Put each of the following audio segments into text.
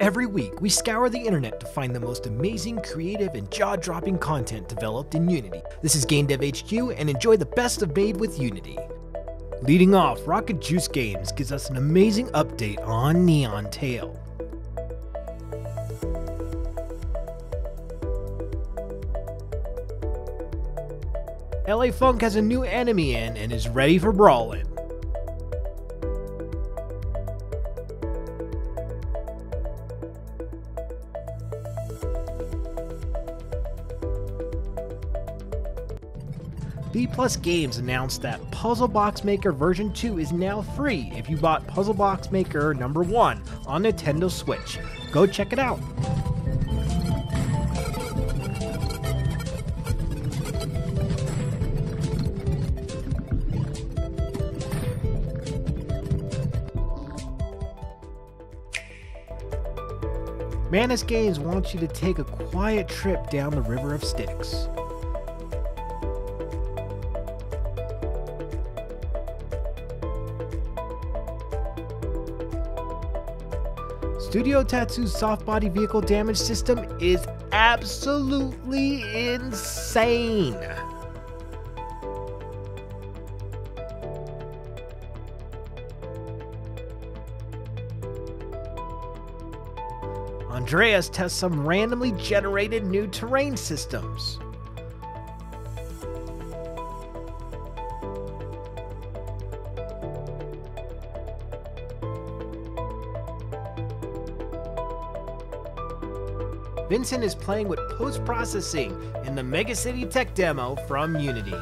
Every week, we scour the internet to find the most amazing, creative, and jaw-dropping content developed in Unity. This is Game Dev HQ, and enjoy the best of Made with Unity. Leading off, Rocket Juice Games gives us an amazing update on Neon Tail. LA Funk has a new enemy in and is ready for brawling. B+ Games announced that Puzzle Box Maker version 2 is now free if you bought Puzzle Box Maker number 1 on Nintendo Switch. Go check it out. Manus Games wants you to take a quiet trip down the River of Styx. Studio Tatsu's soft body vehicle damage system is absolutely insane. Andreas tests some randomly generated new terrain systems. Vincent is playing with post-processing in the Mega City Tech demo from Unity.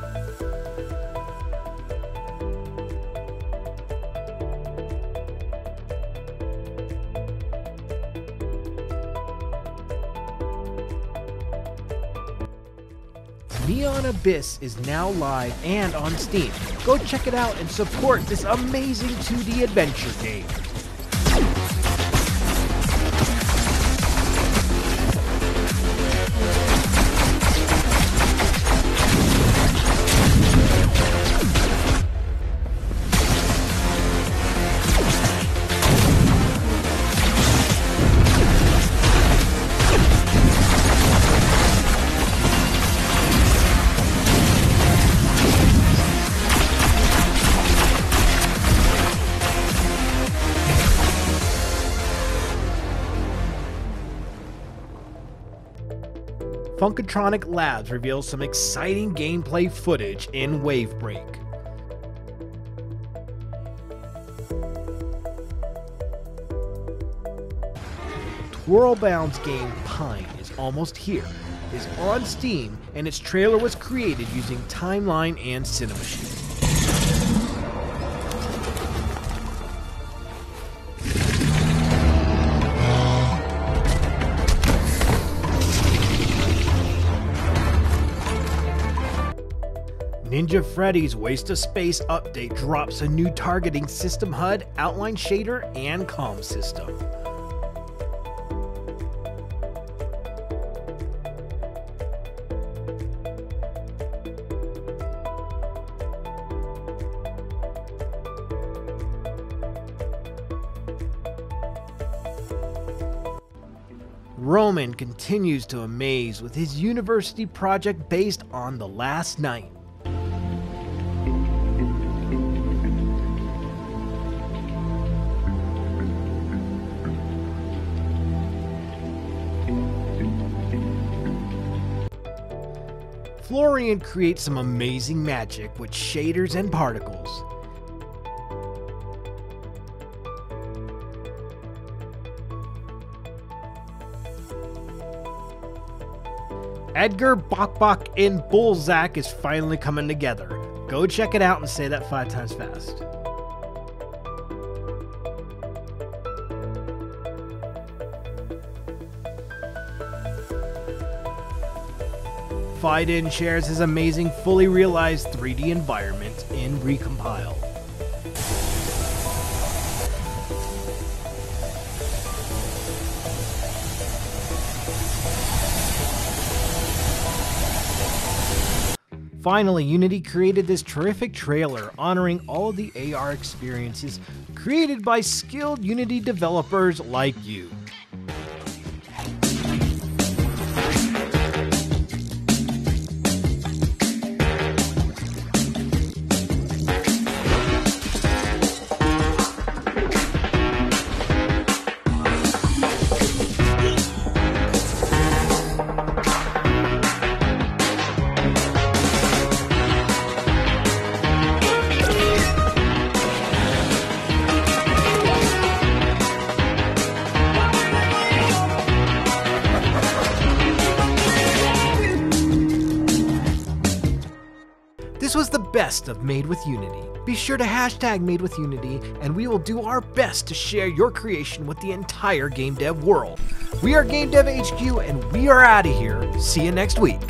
Neon Abyss is now live and on Steam. Go check it out and support this amazing 2D adventure game. Funkatronic Labs reveals some exciting gameplay footage in Wavebreak. Twirlbound's game Pine is almost here, is on Steam, and its trailer was created using Timeline and Cinemachine. Ninja Freddy's Waste of Space update drops a new targeting system HUD, outline shader, and comm system. Roman continues to amaze with his university project based on The Last Night. Florian creates some amazing magic with shaders and particles. Edgar, Bok and Bullzack is finally coming together. Go check it out and say that 5 times fast. Fiden shares his amazing fully realized 3D environment in Recompile. Finally, Unity created this terrific trailer honoring all of the AR experiences created by skilled Unity developers like you. best of Made with Unity. Be sure to hashtag Made with Unity, and we will do our best to share your creation with the entire game dev world. We are Game Dev HQ, and we are out of here. See you next week.